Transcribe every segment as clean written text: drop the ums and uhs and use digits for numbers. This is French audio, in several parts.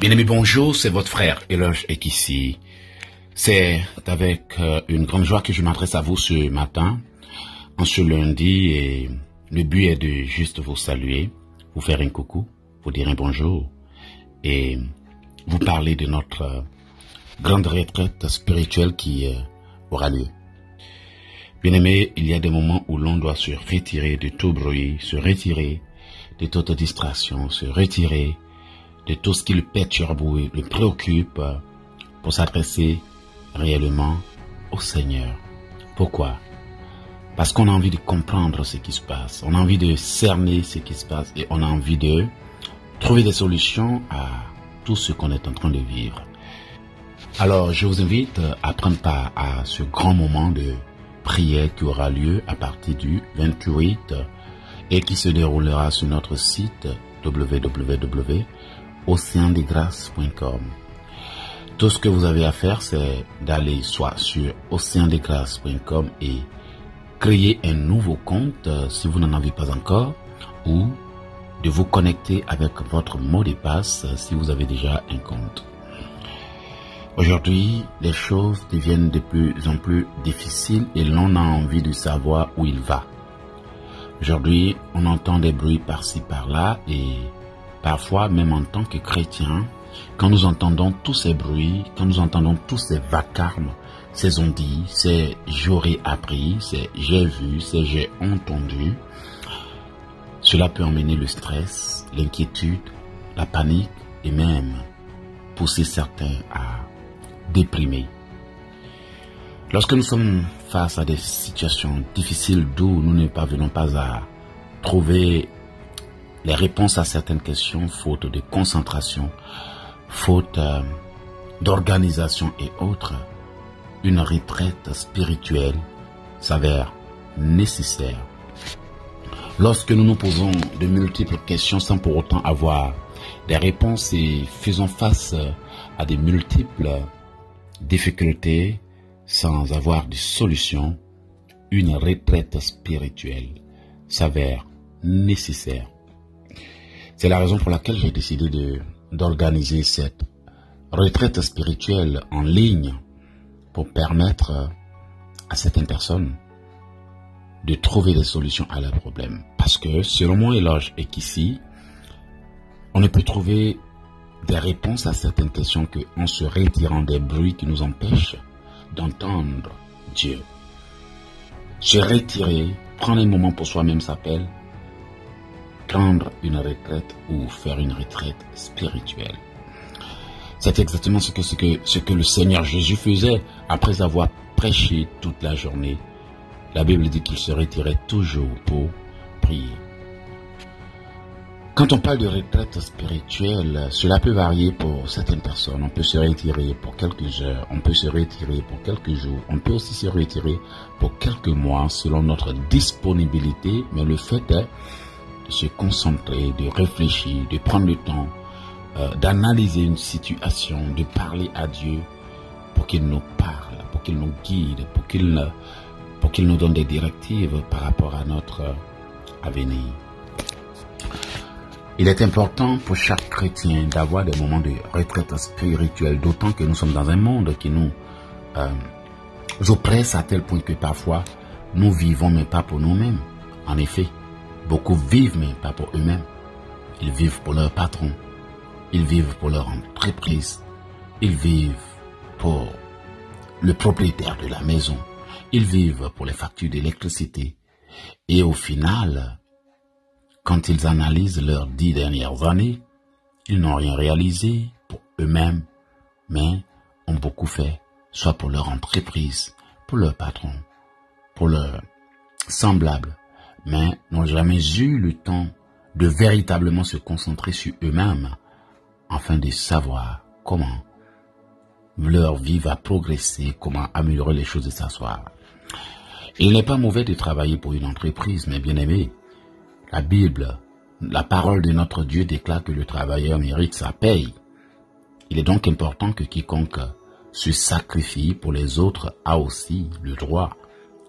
Bien-aimé, bonjour, c'est votre frère Eloge Ekissi. C'est avec une grande joie que je m'adresse à vous ce matin, en ce lundi, et le but est de juste vous saluer, vous faire un coucou, vous dire un bonjour, et vous parler de notre grande retraite spirituelle qui aura lieu. Bien-aimé, il y a des moments où l'on doit se retirer de tout bruit, se retirer de toute distraction, se retirer de tout ce qui le perturbe ou le préoccupe pour s'adresser réellement au Seigneur. Pourquoi? Parce qu'on a envie de comprendre ce qui se passe, on a envie de cerner ce qui se passe et on a envie de trouver des solutions à tout ce qu'on est en train de vivre. Alors, je vous invite à prendre part à ce grand moment de prière qui aura lieu à partir du 28 et qui se déroulera sur notre site www.oceandesgrâces.com. Tout ce que vous avez à faire, c'est d'aller soit sur oceandesgrâces.com et créer un nouveau compte si vous n'en avez pas encore, ou de vous connecter avec votre mot de passe si vous avez déjà un compte. Aujourd'hui, les choses deviennent de plus en plus difficiles et l'on a envie de savoir où il va. Aujourd'hui, on entend des bruits par-ci par-là et parfois, même en tant que chrétien, quand nous entendons tous ces bruits, quand nous entendons tous ces vacarmes, ces on-dit, ces j'aurais appris, ces j'ai vu, ces j'ai entendu, cela peut emmener le stress, l'inquiétude, la panique et même pousser certains à déprimer. Lorsque nous sommes face à des situations difficiles d'où nous ne parvenons pas à trouver les réponses à certaines questions, faute de concentration, faute d'organisation et autres, une retraite spirituelle s'avère nécessaire. Lorsque nous nous posons de multiples questions sans pour autant avoir des réponses et faisons face à de multiples difficultés sans avoir de solution, une retraite spirituelle s'avère nécessaire. C'est la raison pour laquelle j'ai décidé d'organiser cette retraite spirituelle en ligne pour permettre à certaines personnes de trouver des solutions à leurs problèmes. Parce que, selon moi, Eloge Ekissi, on ne peut trouver des réponses à certaines questions qu'en se retirant des bruits qui nous empêchent d'entendre Dieu. Se retirer, prendre un moment pour soi-même s'appelle prendre une retraite ou faire une retraite spirituelle. C'est exactement ce que le Seigneur Jésus faisait après avoir prêché toute la journée. La Bible dit qu'il se retirait toujours pour prier. Quand on parle de retraite spirituelle, cela peut varier pour certaines personnes. On peut se retirer pour quelques heures, on peut se retirer pour quelques jours, on peut aussi se retirer pour quelques mois selon notre disponibilité, mais le fait est de se concentrer, de réfléchir, de prendre le temps, d'analyser une situation, de parler à Dieu pour qu'il nous parle, pour qu'il nous guide, pour qu'il nous donne des directives par rapport à notre avenir. Il est important pour chaque chrétien d'avoir des moments de retraite spirituelle, d'autant que nous sommes dans un monde qui nous oppresse à tel point que parfois nous vivons mais pas pour nous-mêmes. En effet, beaucoup vivent mais pas pour eux-mêmes. Ils vivent pour leur patron, ils vivent pour leur entreprise, ils vivent pour le propriétaire de la maison, ils vivent pour les factures d'électricité. Et au final, quand ils analysent leurs 10 dernières années, ils n'ont rien réalisé pour eux-mêmes, mais ont beaucoup fait, soit pour leur entreprise, pour leur patron, pour leurs semblables, mais n'ont jamais eu le temps de véritablement se concentrer sur eux-mêmes afin de savoir comment leur vie va progresser, comment améliorer les choses et s'asseoir. Il n'est pas mauvais de travailler pour une entreprise, mais bien aimé, la Bible, la parole de notre Dieu déclare que le travailleur mérite sa paye. Il est donc important que quiconque se sacrifie pour les autres a aussi le droit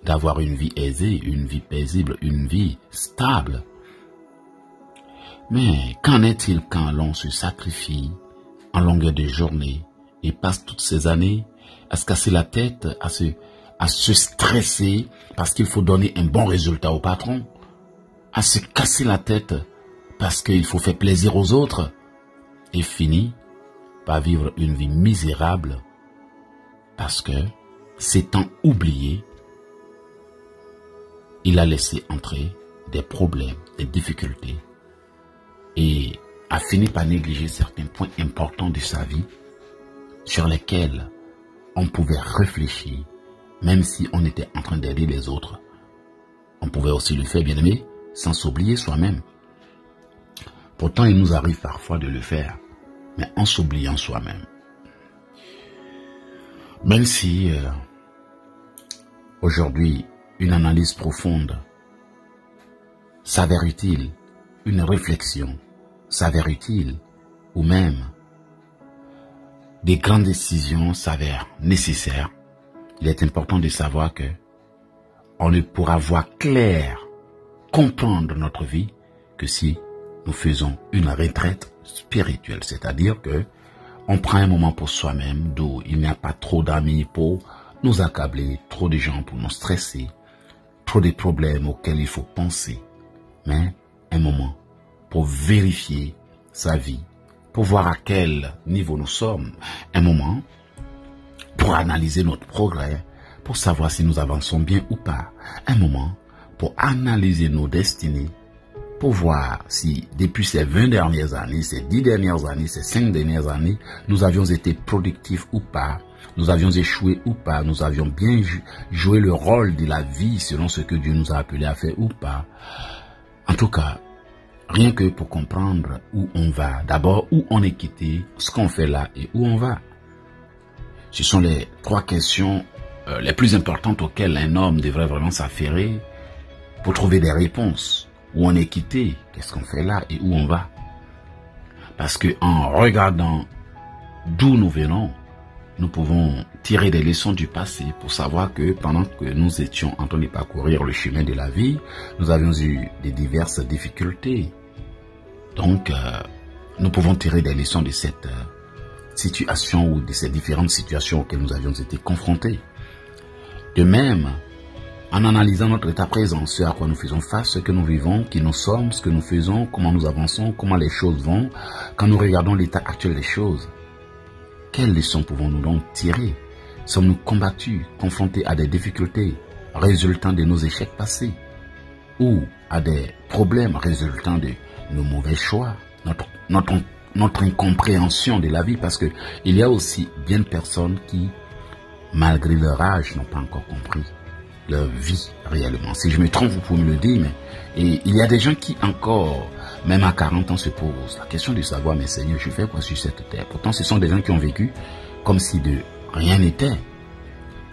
d'avoir une vie aisée, une vie paisible, une vie stable. Mais qu'en est-il quand l'on se sacrifie en longueur de journée et passe toutes ces années à se casser la tête, à se stresser parce qu'il faut donner un bon résultat au patron, à se casser la tête parce qu'il faut faire plaisir aux autres et finit par vivre une vie misérable parce que, s'étant oublié, il a laissé entrer des problèmes, des difficultés et a fini par négliger certains points importants de sa vie sur lesquels on pouvait réfléchir, même si on était en train d'aider les autres. On pouvait aussi le faire, bien aimé, sans s'oublier soi-même. Pourtant, il nous arrive parfois de le faire, mais en s'oubliant soi-même. Même si aujourd'hui, une analyse profonde s'avère utile, une réflexion s'avère utile, ou même des grandes décisions s'avèrent nécessaires, il est important de savoir que on ne pourra voir clair, comprendre notre vie que si nous faisons une retraite spirituelle, c'est-à-dire que on prend un moment pour soi-même, d'où il n'y a pas trop d'amis pour nous accabler, trop de gens pour nous stresser, trop de problèmes auxquels il faut penser, mais un moment pour vérifier sa vie, pour voir à quel niveau nous sommes, un moment pour analyser notre progrès, pour savoir si nous avançons bien ou pas, un moment pour analyser nos destinées, pour voir si depuis ces 20 dernières années, ces 10 dernières années, ces 5 dernières années, nous avions été productifs ou pas, nous avions échoué ou pas, nous avions bien joué le rôle de la vie selon ce que Dieu nous a appelé à faire ou pas. En tout cas, rien que pour comprendre où on va, d'abord où on est quitté, ce qu'on fait là et où on va. Ce sont les 3 questions les plus importantes auxquelles un homme devrait vraiment s'affairer pour trouver des réponses. Où on est quitté, qu'est-ce qu'on fait là et où on va. Parce que en regardant d'où nous venons, nous pouvons tirer des leçons du passé pour savoir que pendant que nous étions en train de parcourir le chemin de la vie, nous avions eu des diverses difficultés. Donc, nous pouvons tirer des leçons de cette situation ou de ces différentes situations auxquelles nous avions été confrontés. De même, en analysant notre état présent, ce à quoi nous faisons face, ce que nous vivons, qui nous sommes, ce que nous faisons, comment nous avançons, comment les choses vont, quand nous regardons l'état actuel des choses, quelles leçons pouvons-nous donc tirer? Sommes-nous combattus, confrontés à des difficultés résultant de nos échecs passés ou à des problèmes résultant de nos mauvais choix, notre incompréhension de la vie? Parce que il y a aussi bien de personnes qui, malgré leur âge, n'ont pas encore compris leur vie réellement. Si je me trompe, vous pouvez me le dire, mais il y a des gens qui encore, même à 40 ans, se posent la question de savoir, mais Seigneur, je fais quoi sur cette terre? Pourtant, ce sont des gens qui ont vécu comme si de rien n'était.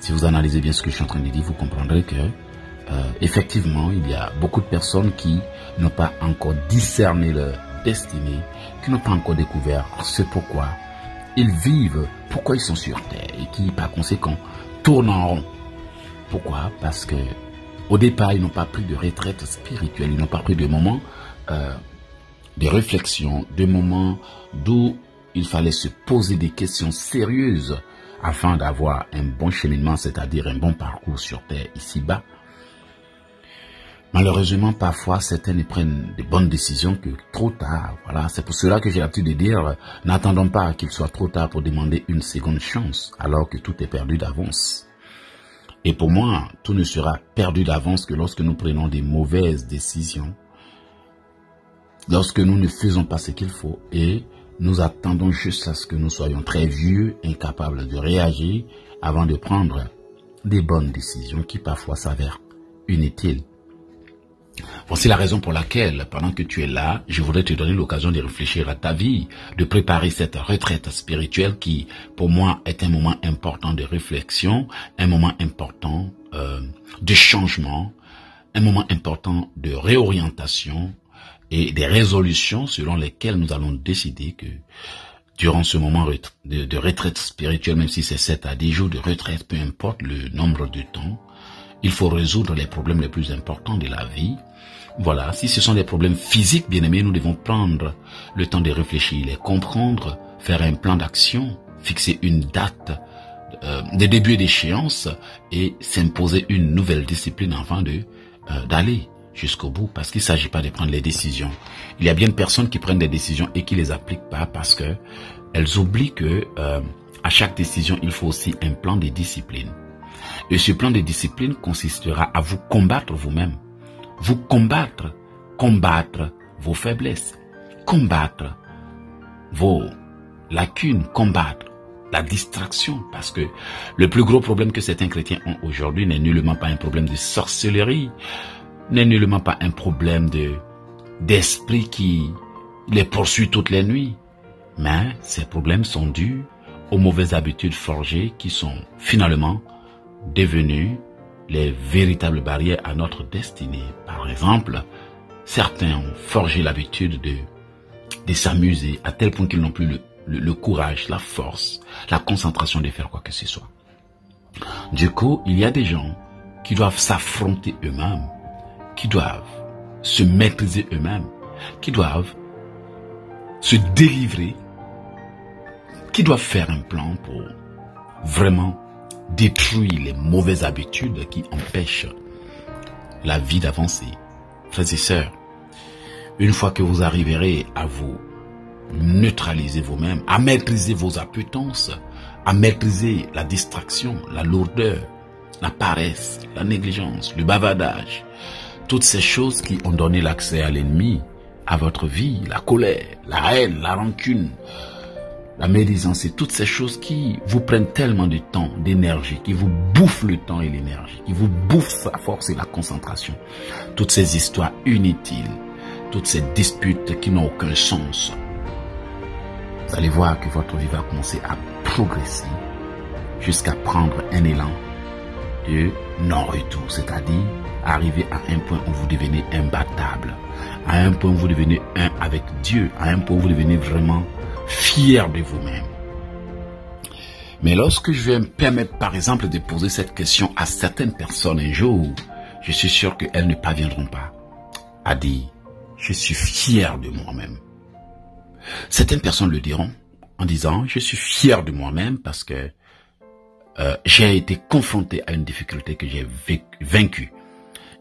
Si vous analysez bien ce que je suis en train de dire, vous comprendrez que effectivement, il y a beaucoup de personnes qui n'ont pas encore discerné leur destinée, qui n'ont pas encore découvert ce pourquoi ils vivent, pourquoi ils sont sur terre et qui, par conséquent, tournent en rond. Pourquoi? Parce que au départ, ils n'ont pas pris de retraite spirituelle, ils n'ont pas pris de moments de réflexion, de moments d'où il fallait se poser des questions sérieuses afin d'avoir un bon cheminement, c'est-à-dire un bon parcours sur terre ici-bas. Malheureusement, parfois, certains ne prennent de bonnes décisions que trop tard. Voilà, c'est pour cela que j'ai l'habitude de dire, n'attendons pas qu'il soit trop tard pour demander une seconde chance, alors que tout est perdu d'avance. Et pour moi, tout ne sera perdu d'avance que lorsque nous prenons des mauvaises décisions, lorsque nous ne faisons pas ce qu'il faut et nous attendons juste à ce que nous soyons très vieux, incapables de réagir avant de prendre des bonnes décisions qui parfois s'avèrent inutiles. Voici la raison pour laquelle, pendant que tu es là, je voudrais te donner l'occasion de réfléchir à ta vie, de préparer cette retraite spirituelle qui, pour moi, est un moment important de réflexion, un moment important de changement, un moment important de réorientation et des résolutions selon lesquelles nous allons décider que durant ce moment de retraite spirituelle, même si c'est 7 à 10 jours de retraite, peu importe le nombre de temps, il faut résoudre les problèmes les plus importants de la vie. Voilà, si ce sont des problèmes physiques, bien aimés, nous devons prendre le temps de réfléchir, les comprendre, faire un plan d'action, fixer une date de début d'échéance et s'imposer une nouvelle discipline afin d'aller jusqu'au bout, parce qu'il ne s'agit pas de prendre les décisions. Il y a bien de personnes qui prennent des décisions et qui les appliquent pas parce que elles oublient que à chaque décision, il faut aussi un plan de discipline. Et ce plan de discipline consistera à vous combattre vous-même. Vous combattre vos faiblesses, combattre vos lacunes, combattre la distraction, parce que le plus gros problème que certains chrétiens ont aujourd'hui n'est nullement pas un problème de sorcellerie, n'est nullement pas un problème d'esprit qui les poursuit toutes les nuits, mais ces problèmes sont dus aux mauvaises habitudes forgées qui sont finalement devenues les véritables barrières à notre destinée. Par exemple, certains ont forgé l'habitude de s'amuser à tel point qu'ils n'ont plus le courage, la force, la concentration de faire quoi que ce soit. Du coup, il y a des gens qui doivent s'affronter eux-mêmes, qui doivent se maîtriser eux-mêmes, qui doivent se délivrer, qui doivent faire un plan pour vraiment détruire les mauvaises habitudes qui empêchent la vie d'avancer. Frères et sœurs, une fois que vous arriverez à vous neutraliser vous-même, à maîtriser vos appétences, à maîtriser la distraction, la lourdeur, la paresse, la négligence, le bavardage, toutes ces choses qui ont donné l'accès à l'ennemi, à votre vie, la colère, la haine, la rancune, la médisance et toutes ces choses qui vous prennent tellement de temps, d'énergie, qui vous bouffent le temps et l'énergie, qui vous bouffent la force et la concentration. Toutes ces histoires inutiles, toutes ces disputes qui n'ont aucun sens. Vous allez voir que votre vie va commencer à progresser jusqu'à prendre un élan de non-retour, c'est-à-dire arriver à un point où vous devenez imbattable, à un point où vous devenez un avec Dieu, à un point où vous devenez vraiment fier de vous-même. Mais lorsque je vais me permettre par exemple de poser cette question à certaines personnes un jour, je suis sûr qu'elles ne parviendront pas à dire « je suis fier de moi-même ». Certaines personnes le diront en disant « je suis fier de moi-même parce que j'ai été confronté à une difficulté que j'ai vaincue.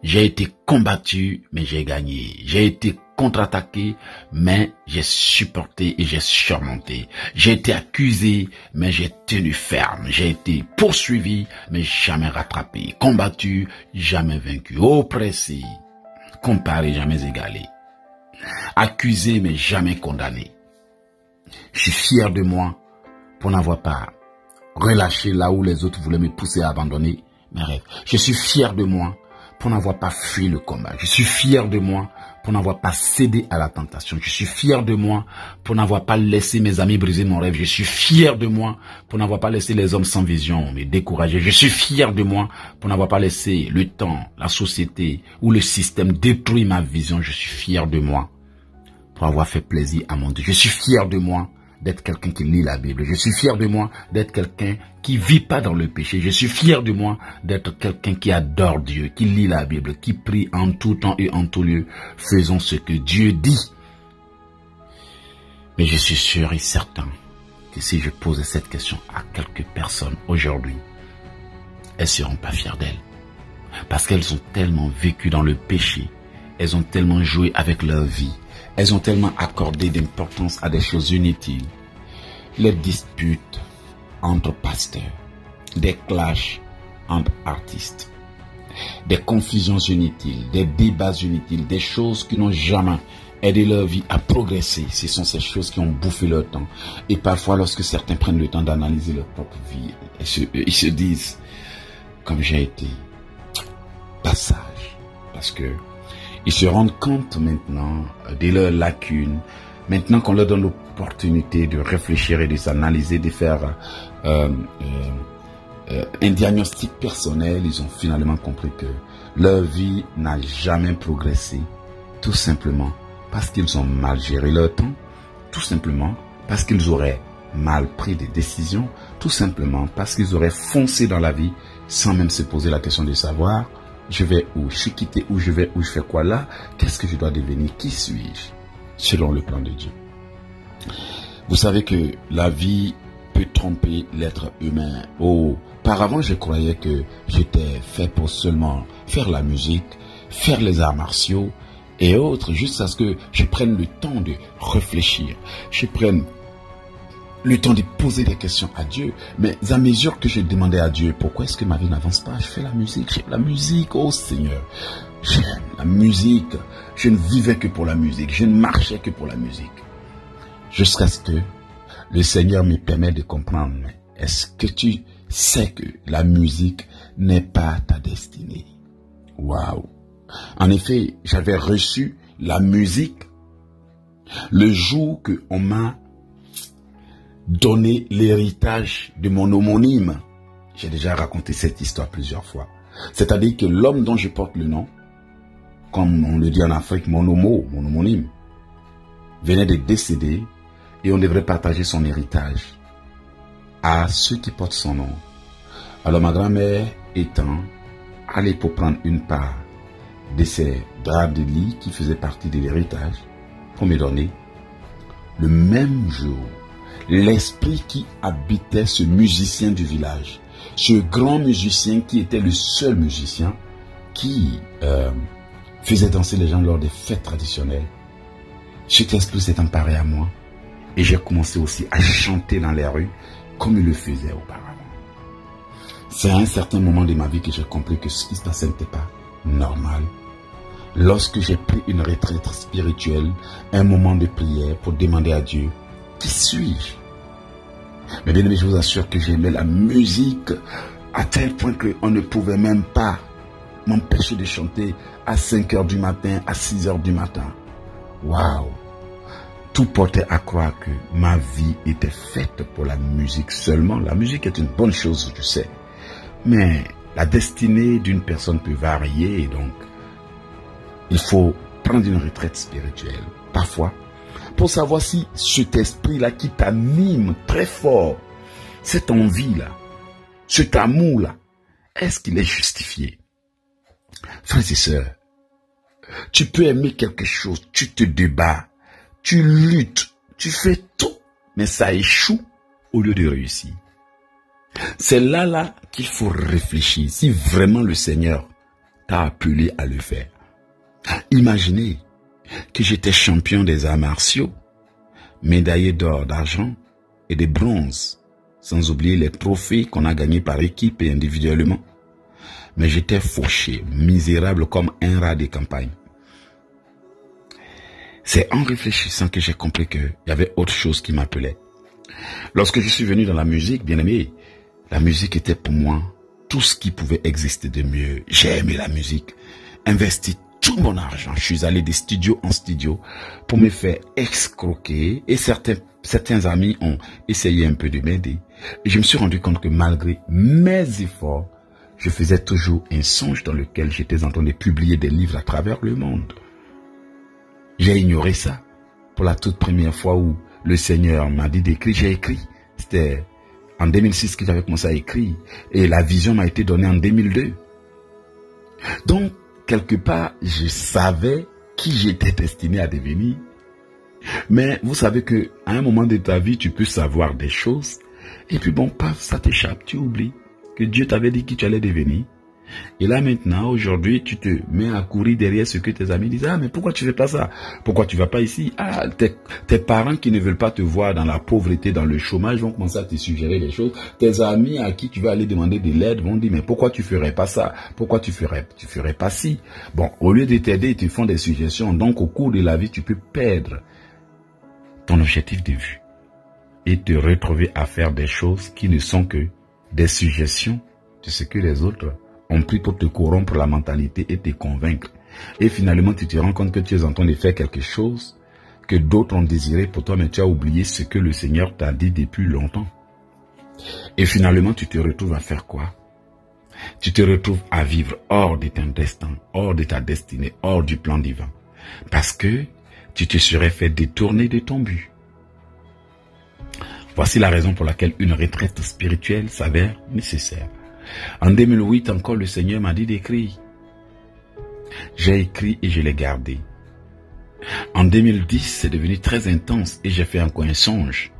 J'ai été combattu, mais j'ai gagné. J'ai été contre-attaqué, mais j'ai supporté et j'ai surmonté. J'ai été accusé, mais j'ai tenu ferme. J'ai été poursuivi, mais jamais rattrapé. Combattu, jamais vaincu. Oppressé, comparé, jamais égalé. Accusé, mais jamais condamné. Je suis fier de moi pour n'avoir pas relâché là où les autres voulaient me pousser à abandonner mes rêves. Je suis fier de moi pour n'avoir pas fui le combat. Je suis fier de moi pour n'avoir pas cédé à la tentation. Je suis fier de moi pour n'avoir pas laissé mes amis briser mon rêve. Je suis fier de moi pour n'avoir pas laissé les hommes sans vision me décourager. Je suis fier de moi pour n'avoir pas laissé le temps, la société ou le système détruire ma vision. Je suis fier de moi pour avoir fait plaisir à mon Dieu. Je suis fier de moi d'être quelqu'un qui lit la Bible. Je suis fier de moi d'être quelqu'un qui vit pas dans le péché. Je suis fier de moi d'être quelqu'un qui adore Dieu, qui lit la Bible, qui prie en tout temps et en tout lieu. Faisons ce que Dieu dit. Mais je suis sûr et certain que si je posais cette question à quelques personnes aujourd'hui, elles ne seront pas fières d'elles. Parce qu'elles ont tellement vécu dans le péché. Elles ont tellement joué avec leur vie. Elles ont tellement accordé d'importance à des choses inutiles. Les disputes entre pasteurs, des clashs entre artistes, des confusions inutiles, des débats inutiles, des choses qui n'ont jamais aidé leur vie à progresser. Ce sont ces choses qui ont bouffé leur temps. Et parfois, lorsque certains prennent le temps d'analyser leur propre vie, ils se disent, comme j'ai été, passage. Parce que ils se rendent compte maintenant de leurs lacunes. Maintenant qu'on leur donne l'opportunité de réfléchir et de s'analyser, de faire un diagnostic personnel, ils ont finalement compris que leur vie n'a jamais progressé. Tout simplement parce qu'ils ont mal géré leur temps. Tout simplement parce qu'ils auraient mal pris des décisions. Tout simplement parce qu'ils auraient foncé dans la vie sans même se poser la question de savoir je vais où, je suis quitté où, je vais où, je fais quoi là, qu'est-ce que je dois devenir, qui suis-je, selon le plan de Dieu. Vous savez que la vie peut tromper l'être humain. Auparavant, je croyais que j'étais fait pour seulement faire la musique, faire les arts martiaux et autres, juste à ce que je prenne le temps de réfléchir, je prenne le temps de poser des questions à Dieu. Mais à mesure que je demandais à Dieu, pourquoi est-ce que ma vie n'avance pas? Je fais la musique, j'aime la musique, oh Seigneur. J'aime la musique. Je ne vivais que pour la musique, je ne marchais que pour la musique. Jusqu'à ce que le Seigneur me permette de comprendre, est-ce que tu sais que la musique n'est pas ta destinée? Waouh! En effet, j'avais reçu la musique le jour qu'on m'a donné l'héritage de mon homonyme. J'ai déjà raconté cette histoire plusieurs fois. C'est-à-dire que l'homme dont je porte le nom, comme on le dit en Afrique, mon homonyme, venait de décéder et on devrait partager son héritage à ceux qui portent son nom. Alors ma grand-mère étant allée pour prendre une part de ces draps de lit qui faisaient partie de l'héritage pour me donner, le même jour, l'esprit qui habitait ce musicien du village, ce grand musicien qui était le seul musicien qui faisait danser les gens lors des fêtes traditionnelles, cet esprit s'est emparé à moi et j'ai commencé aussi à chanter dans les rues comme il le faisait auparavant. C'est à un certain moment de ma vie que j'ai compris que ce qui se passait n'était pas normal. Lorsque j'ai pris une retraite spirituelle, un moment de prière pour demander à Dieu, qui suis-je? Mais bien aimé, je vous assure que j'aimais la musique à tel point qu'on ne pouvait même pas m'empêcher de chanter à 5 heures du matin, à 6 heures du matin. Waouh! Tout portait à croire que ma vie était faite pour la musique seulement. La musique est une bonne chose, je sais. Mais la destinée d'une personne peut varier, donc il faut prendre une retraite spirituelle, parfois, pour savoir si cet esprit-là qui t'anime très fort, cette envie-là, cet amour-là, est-ce qu'il est justifié? Frères et sœurs, tu peux aimer quelque chose, tu te débats, tu luttes, tu fais tout, mais ça échoue au lieu de réussir. C'est là qu'il faut réfléchir si vraiment le Seigneur t'a appelé à le faire. Imaginez que j'étais champion des arts martiaux, médaillé d'or, d'argent et de bronze, sans oublier les trophées qu'on a gagnés par équipe et individuellement. Mais j'étais fauché, misérable comme un rat de campagne. C'est en réfléchissant que j'ai compris qu'il y avait autre chose qui m'appelait. Lorsque je suis venu dans la musique, bien aimé, la musique était pour moi tout ce qui pouvait exister de mieux. J'ai aimé la musique, investi tout mon argent. Je suis allé de studio en studio pour me faire escroquer et certains amis ont essayé un peu de m'aider. Et je me suis rendu compte que malgré mes efforts, je faisais toujours un songe dans lequel j'étais en train de publier des livres à travers le monde. J'ai ignoré ça. Pour la toute première fois où le Seigneur m'a dit d'écrire, j'ai écrit. C'était en 2006 que j'avais commencé à écrire. Et la vision m'a été donnée en 2002. Donc, quelque part, je savais qui j'étais destiné à devenir. Mais vous savez que à un moment de ta vie, tu peux savoir des choses. Et puis bon, paf, ça t'échappe, tu oublies que Dieu t'avait dit qui tu allais devenir. Et là maintenant, aujourd'hui, tu te mets à courir derrière ce que tes amis disent. Ah, mais pourquoi tu fais pas ça? Pourquoi tu vas pas ici? Ah, tes parents qui ne veulent pas te voir dans la pauvreté, dans le chômage, vont commencer à te suggérer des choses. Tes amis à qui tu vas aller demander de l'aide vont dire, mais pourquoi tu ferais pas ça? Pourquoi tu ferais pas ci? Bon, au lieu de t'aider, ils te font des suggestions. Donc, au cours de la vie, tu peux perdre ton objectif de vue et te retrouver à faire des choses qui ne sont que des suggestions de ce que les autres ont pris pour te corrompre la mentalité et te convaincre. Et finalement, tu te rends compte que tu es en train de faire quelque chose que d'autres ont désiré pour toi, mais tu as oublié ce que le Seigneur t'a dit depuis longtemps. Et finalement, tu te retrouves à faire quoi? Tu te retrouves à vivre hors de ton destin, hors de ta destinée, hors du plan divin. Parce que tu te serais fait détourner de ton but. Voici la raison pour laquelle une retraite spirituelle s'avère nécessaire. En 2008, encore, le Seigneur m'a dit d'écrire. J'ai écrit et je l'ai gardé. En 2010, c'est devenu très intense et j'ai fait encore un songe.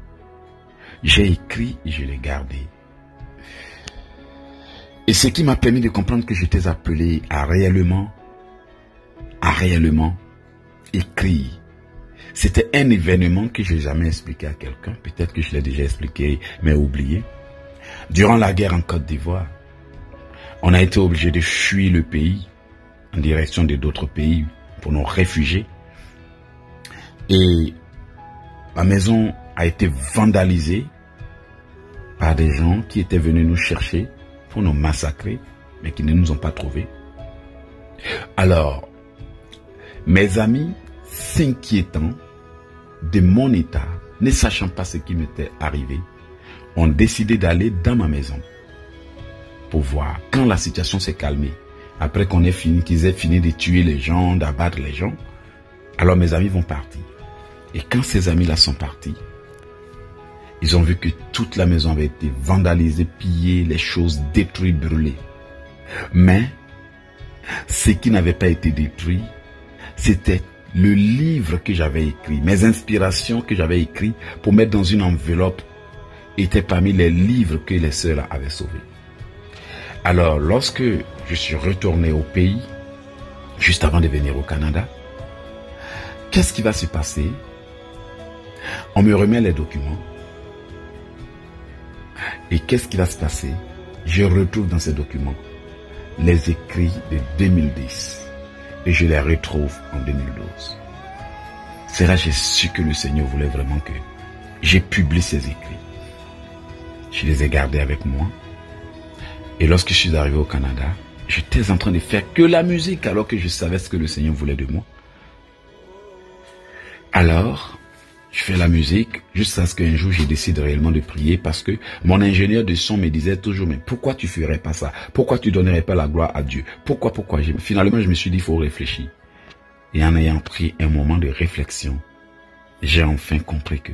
J'ai écrit et je l'ai gardé. Et ce qui m'a permis de comprendre que j'étais appelé à réellement écrire. C'était un événement que je n'ai jamais expliqué à quelqu'un. Peut-être que je l'ai déjà expliqué, mais oublié. Durant la guerre en Côte d'Ivoire, on a été obligé de fuir le pays en direction d'autres pays pour nos réfugiés. Et ma maison a été vandalisée par des gens qui étaient venus nous chercher pour nous massacrer, mais qui ne nous ont pas trouvés. Alors, mes amis, s'inquiétant de mon état, ne sachant pas ce qui m'était arrivé, ont décidé d'aller dans ma maison pour voir. Quand la situation s'est calmée, après qu'on ait fini, qu'ils aient fini de tuer les gens, d'abattre les gens, alors mes amis vont partir. Et quand ces amis-là sont partis, ils ont vu que toute la maison avait été vandalisée, pillée, les choses détruites, brûlées. Mais ce qui n'avait pas été détruit, c'était le livre que j'avais écrit, mes inspirations que j'avais écrites pour mettre dans une enveloppe étaient parmi les livres que les sœurs avaient sauvés. Alors, lorsque je suis retourné au pays, juste avant de venir au Canada, qu'est-ce qui va se passer? On me remet les documents. Et qu'est-ce qui va se passer? Je retrouve dans ces documents les écrits de 2010 et je les retrouve en 2012. C'est là que j'ai su que le Seigneur voulait vraiment que j'ai publié ces écrits. Je les ai gardés avec moi. Et lorsque je suis arrivé au Canada, j'étais en train de faire que la musique alors que je savais ce que le Seigneur voulait de moi. Alors, je fais la musique jusqu'à ce qu'un jour je décide réellement de prier parce que mon ingénieur de son me disait toujours, mais pourquoi tu ferais pas ça? Pourquoi tu donnerais pas la gloire à Dieu? Pourquoi? Finalement, je me suis dit, il faut réfléchir. Et en ayant pris un moment de réflexion, j'ai enfin compris que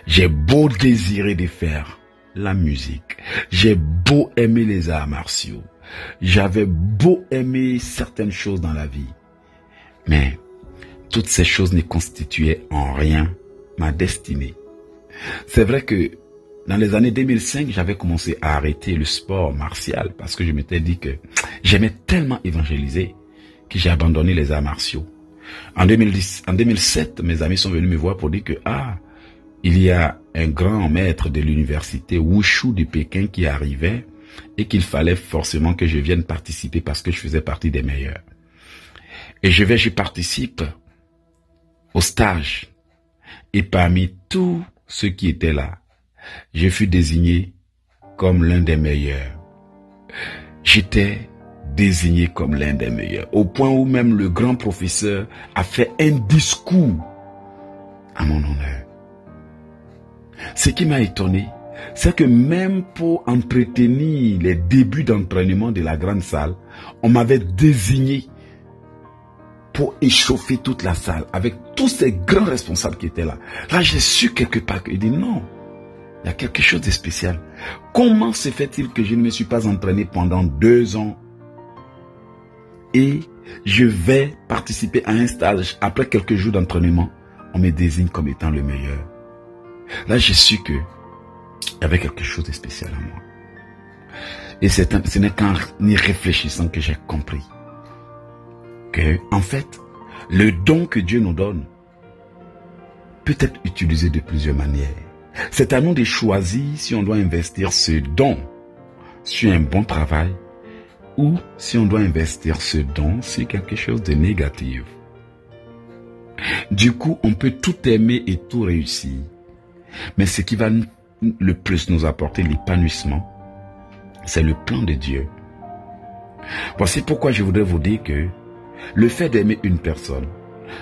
j'ai beau désirer de faire la musique, j'ai beau aimer les arts martiaux, j'avais beau aimer certaines choses dans la vie, mais toutes ces choses ne constituaient en rien ma destinée. C'est vrai que dans les années 2005, j'avais commencé à arrêter le sport martial parce que je m'étais dit que j'aimais tellement évangéliser que j'ai abandonné les arts martiaux. En 2007, mes amis sont venus me voir pour dire que il y a un grand maître de l'université Wushu de Pékin qui arrivait et qu'il fallait forcément que je vienne participer parce que je faisais partie des meilleurs. Et je participe au stage. Et parmi tous ceux qui étaient là, je fus désigné comme l'un des meilleurs. J'étais désigné comme l'un des meilleurs. Au point où même le grand professeur a fait un discours à mon honneur. Ce qui m'a étonné, c'est que même pour entretenir les débuts d'entraînement de la grande salle, on m'avait désigné pour échauffer toute la salle avec tous ces grands responsables qui étaient là. Là, j'ai su quelque part qu'il dit non, il y a quelque chose de spécial. Comment se fait-il que je ne me suis pas entraîné pendant 2 ans et je vais participer à un stage après quelques jours d'entraînement, on me désigne comme étant le meilleur. Là, j'ai su que il y avait quelque chose de spécial en moi. Et ce n'est qu'en y réfléchissant que j'ai compris que, en fait, le don que Dieu nous donne peut être utilisé de plusieurs manières. C'est à nous de choisir si on doit investir ce don sur un bon travail ou si on doit investir ce don sur quelque chose de négatif. Du coup, on peut tout aimer et tout réussir. Mais ce qui va le plus nous apporter l'épanouissement, c'est le plan de Dieu. Voici pourquoi je voudrais vous dire que le fait d'aimer une personne,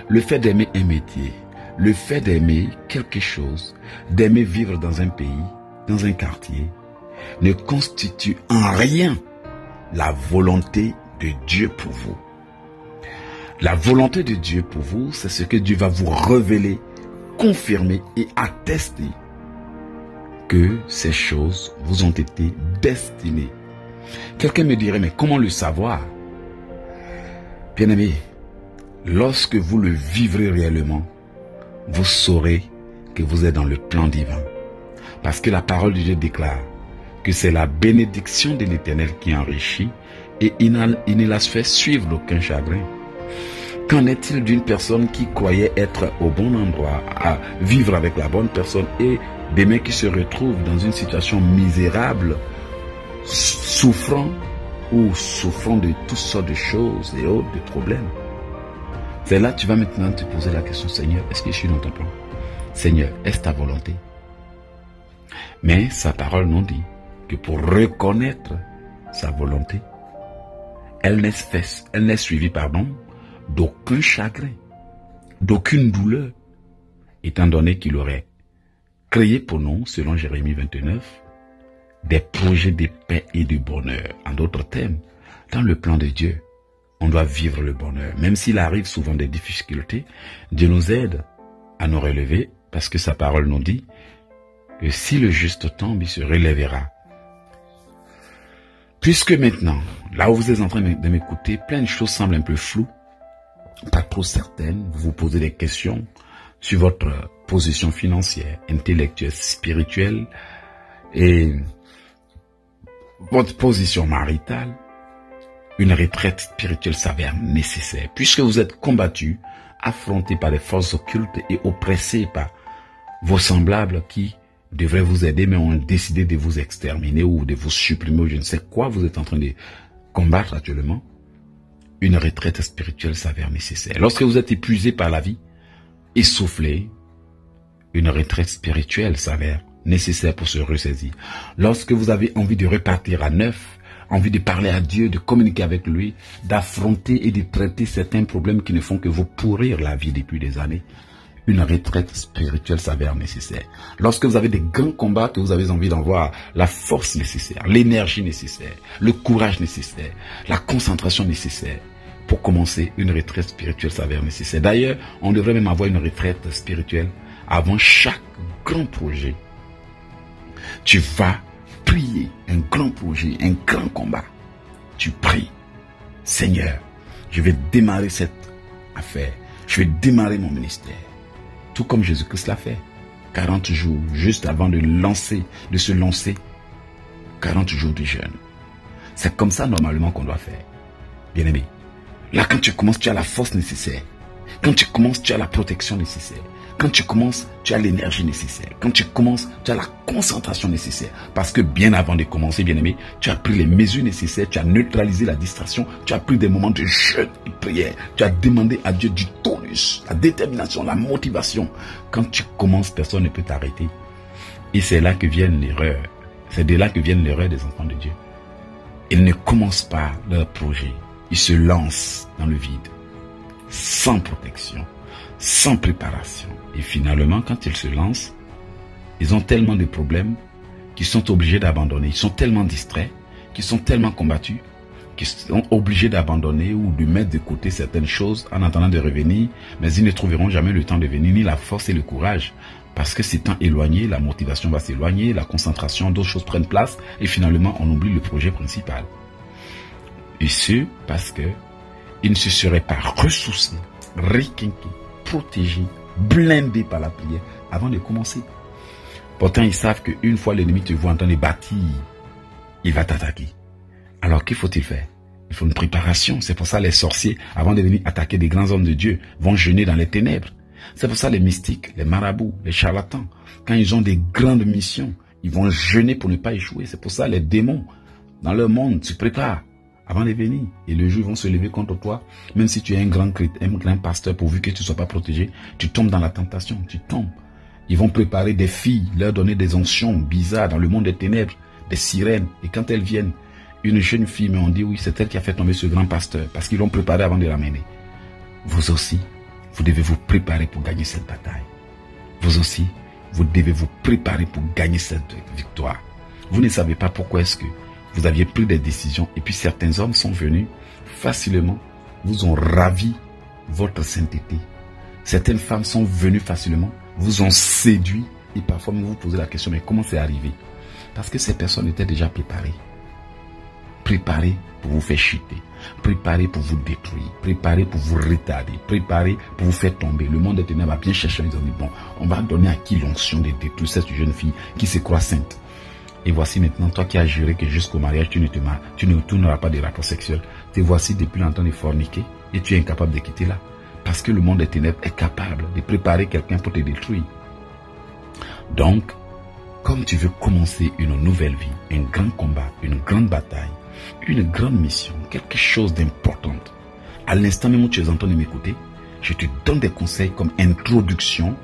le fait d'aimer un métier, le fait d'aimer quelque chose, d'aimer vivre dans un pays, dans un quartier, ne constitue en rien la volonté de Dieu pour vous. La volonté de Dieu pour vous, c'est ce que Dieu va vous révéler, confirmer et attester que ces choses vous ont été destinées. Quelqu'un me dirait, mais comment le savoir? Bien-aimé, lorsque vous le vivrez réellement, vous saurez que vous êtes dans le plan divin. Parce que la parole de Dieu déclare que c'est la bénédiction de l'Éternel qui enrichit et il ne la fait suivre d'aucun chagrin. Qu'en est-il d'une personne qui croyait être au bon endroit, à vivre avec la bonne personne et demain qui se retrouve dans une situation misérable, souffrant de toutes sortes de choses et autres, de problèmes? C'est là que tu vas maintenant te poser la question, Seigneur, est-ce que je suis dans ton plan? Seigneur, est-ce ta volonté? Mais sa parole nous dit que pour reconnaître sa volonté, elle n'est suivie, d'aucun chagrin, d'aucune douleur, étant donné qu'il aurait créé pour nous, selon Jérémie 29, des projets de paix et de bonheur. En d'autres termes, dans le plan de Dieu, on doit vivre le bonheur. Même s'il arrive souvent des difficultés, Dieu nous aide à nous relever, parce que sa parole nous dit que si le juste tombe, il se relèvera. Puisque maintenant, là où vous êtes en train de m'écouter, plein de choses semblent un peu floues, pas trop certaines, vous vous posez des questions sur votre position financière, intellectuelle, spirituelle et votre position maritale, une retraite spirituelle s'avère nécessaire. Puisque vous êtes combattu, affronté par des forces occultes et oppressé par vos semblables qui devraient vous aider, mais ont décidé de vous exterminer ou de vous supprimer ou je ne sais quoi vous êtes en train de combattre actuellement, une retraite spirituelle s'avère nécessaire. Lorsque vous êtes épuisé par la vie, essoufflé, une retraite spirituelle s'avère nécessaire pour se ressaisir. Lorsque vous avez envie de repartir à neuf, envie de parler à Dieu, de communiquer avec lui, d'affronter et de traiter certains problèmes qui ne font que vous pourrir la vie depuis des années, une retraite spirituelle s'avère nécessaire. Lorsque vous avez des grands combats, que vous avez envie d'avoir la force nécessaire, l'énergie nécessaire, le courage nécessaire, la concentration nécessaire, pour commencer, une retraite spirituelle s'avère nécessaire. D'ailleurs, on devrait même avoir une retraite spirituelle avant chaque grand projet. Tu vas prier un grand projet, un grand combat. Tu pries, Seigneur, je vais démarrer cette affaire. Je vais démarrer mon ministère. Tout comme Jésus-Christ l'a fait. 40 jours, juste avant de se lancer. 40 jours de jeûne. C'est comme ça normalement qu'on doit faire. Bien-aimé, là quand tu commences, tu as la force nécessaire. Quand tu commences, tu as la protection nécessaire. Quand tu commences, tu as l'énergie nécessaire. Quand tu commences, tu as la concentration nécessaire. Parce que bien avant de commencer, bien-aimé, tu as pris les mesures nécessaires, tu as neutralisé la distraction, tu as pris des moments de jeûne et de prière. Tu as demandé à Dieu du tonus, la détermination, la motivation. Quand tu commences, personne ne peut t'arrêter. Et c'est là que vient l'erreur. C'est de là que vient l'erreur des enfants de Dieu. Ils ne commencent pas leur projet. Ils se lancent dans le vide, sans protection, sans préparation. Et finalement, quand ils se lancent, ils ont tellement de problèmes qu'ils sont obligés d'abandonner. Ils sont tellement distraits, qu'ils sont tellement combattus, qu'ils sont obligés d'abandonner ou de mettre de côté certaines choses en attendant de revenir. Mais ils ne trouveront jamais le temps de venir, ni la force et le courage. Parce que s'étant éloigné, la motivation va s'éloigner, la concentration, d'autres choses prennent place. Et finalement, on oublie le projet principal. Et ce, parce que ils ne se seraient pas ressourcés, requinqués, protégés, blindés par la prière avant de commencer. Pourtant, ils savent qu'une fois l'ennemi te voit en train de bâtir, il va t'attaquer. Alors, qu'il faut-il faire? Il faut une préparation. C'est pour ça les sorciers, avant de venir attaquer des grands hommes de Dieu, vont jeûner dans les ténèbres. C'est pour ça les mystiques, les marabouts, les charlatans, quand ils ont des grandes missions, ils vont jeûner pour ne pas échouer. C'est pour ça les démons, dans leur monde, se préparent avant de venir. Et le jour, ils vont se lever contre toi. Même si tu es un grand pasteur, pourvu que tu ne sois pas protégé, tu tombes dans la tentation, tu tombes. Ils vont préparer des filles, leur donner des onctions bizarres dans le monde des ténèbres, des sirènes. Et quand elles viennent, une jeune fille, mais on dit oui, c'est elle qui a fait tomber ce grand pasteur, parce qu'ils l'ont préparé avant de l'amener. Vous aussi, vous devez vous préparer pour gagner cette bataille. Vous aussi, vous devez vous préparer pour gagner cette victoire. Vous ne savez pas pourquoi est-ce que vous aviez pris des décisions et puis certains hommes sont venus facilement, vous ont ravi votre sainteté. Certaines femmes sont venues facilement, vous ont séduit et parfois vous vous posez la question, mais comment c'est arrivé? Parce que ces personnes étaient déjà préparées. Préparées pour vous faire chuter. préparés pour vous détruire, préparés pour vous retarder, préparés pour vous faire tomber. Le monde des ténèbres a bien cherché, ils ont dit, bon, on va donner à qui l'onction de détruire cette jeune fille qui se croit sainte. Et voici maintenant, toi qui as juré que jusqu'au mariage, tu ne tourneras pas des rapports sexuels. Te voici depuis longtemps de forniquer et tu es incapable de quitter là. Parce que le monde des ténèbres est capable de préparer quelqu'un pour te détruire. Donc, comme tu veux commencer une nouvelle vie, un grand combat, une grande bataille, une grande mission, quelque chose d'important, à l'instant même où tu es en train de m'écouter, je te donne des conseils comme introduction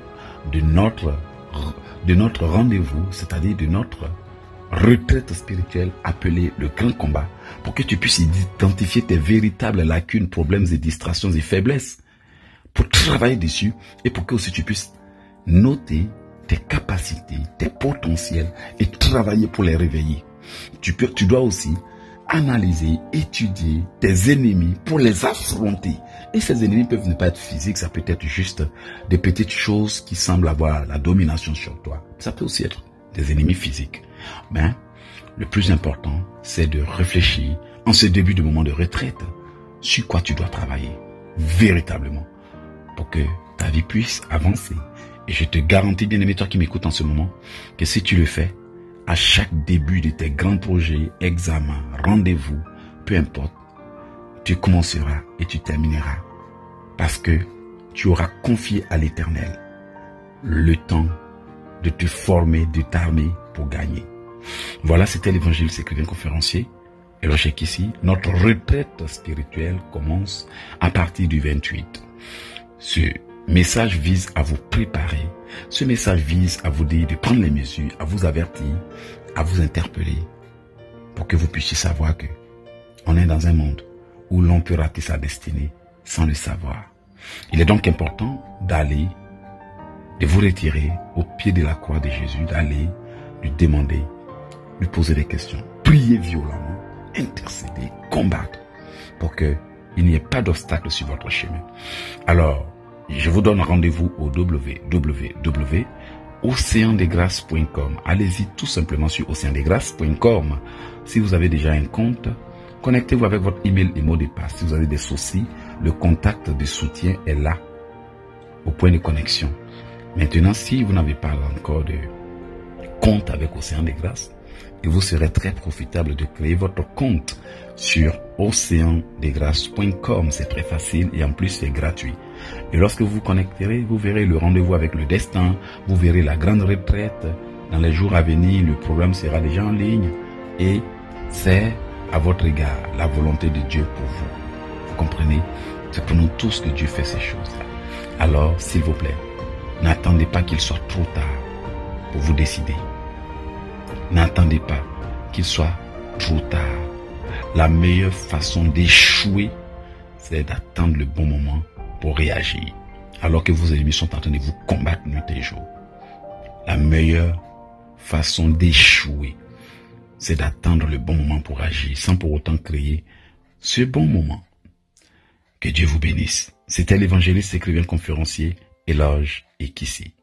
de notre rendez-vous, c'est-à-dire de notre retraite spirituelle appelée le grand combat, pour que tu puisses identifier tes véritables lacunes, problèmes et distractions et faiblesses, pour travailler dessus et pour que aussi tu puisses noter tes capacités, tes potentiels et travailler pour les réveiller. Tu dois aussi analyser, étudier tes ennemis pour les affronter. Et ces ennemis peuvent ne pas être physiques, ça peut être juste des petites choses qui semblent avoir la domination sur toi. Ça peut aussi être des ennemis physiques. Mais le plus important, c'est de réfléchir en ce début de moment de retraite sur quoi tu dois travailler véritablement pour que ta vie puisse avancer. Et je te garantis, bien aimé, toi qui m'écoutes en ce moment, que si tu le fais, à chaque début de tes grands projets, examens, rendez-vous, peu importe, tu commenceras et tu termineras. Parce que tu auras confié à l'Éternel le temps de te former, de t'armer pour gagner. Voilà, c'était l'Évangile s'écrivain conférencier. Et le chèque ici, notre retraite spirituelle commence à partir du 28. Ce message vise à vous préparer. Ce message vise à vous dire de prendre les mesures, à vous avertir, à vous interpeller pour que vous puissiez savoir que on est dans un monde où l'on peut rater sa destinée sans le savoir. Il est donc important de vous retirer au pied de la croix de Jésus, d'aller lui demander, lui poser des questions, prier violemment, intercéder, combattre pour qu'il n'y ait pas d'obstacle sur votre chemin. Alors, je vous donne rendez-vous au www.oceandesgrâces.com. Allez-y tout simplement sur oceandesgrâces.com. Si vous avez déjà un compte, connectez-vous avec votre email et mot de passe. Si vous avez des soucis, le contact de soutien est là, au point de connexion. Maintenant, si vous n'avez pas encore de compte avec Océan des Grâces, il vous serait très profitable de créer votre compte sur oceandesgrâces.com. C'est très facile et en plus c'est gratuit. Et lorsque vous vous connecterez, vous verrez le rendez-vous avec le destin, vous verrez la grande retraite. Dans les jours à venir, le programme sera déjà en ligne et c'est à votre égard la volonté de Dieu pour vous. Vous comprenez? C'est pour nous tous que Dieu fait ces choses-là. Alors, s'il vous plaît, n'attendez pas qu'il soit trop tard pour vous décider. N'attendez pas qu'il soit trop tard. La meilleure façon d'échouer, c'est d'attendre le bon moment pour réagir. Alors que vos ennemis sont en train de vous combattre nuit et jour. La meilleure façon d'échouer, c'est d'attendre le bon moment pour agir, sans pour autant créer ce bon moment. Que Dieu vous bénisse. C'était l'évangéliste écrivain conférencier Eloge Ekissi.